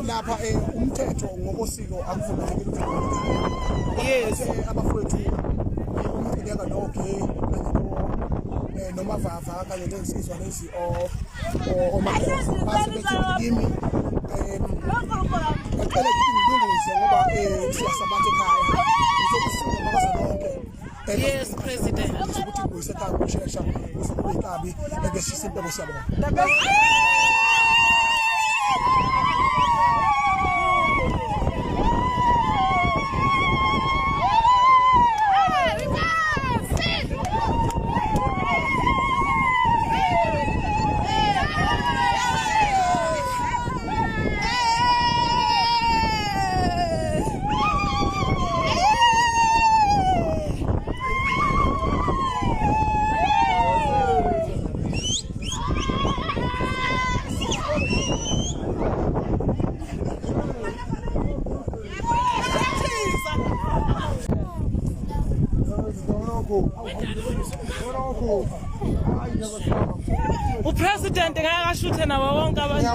lapha umthetho ngokosiko akuvumelekile ukuthi Yes. abafowethu umcileka no-gay kanye nomavava kanye nensizwa lezi omakhosi base bethi kimi bacela ngilungise ngoba siyasabatha ekhaya ngizokusuka ngoba zonke. Yes, President. Ukuthi kuyisekhaya kushesha uzokube ikabi ebeshisa impela siyabona. Upresident ngakashuthe nabo bonke abantu.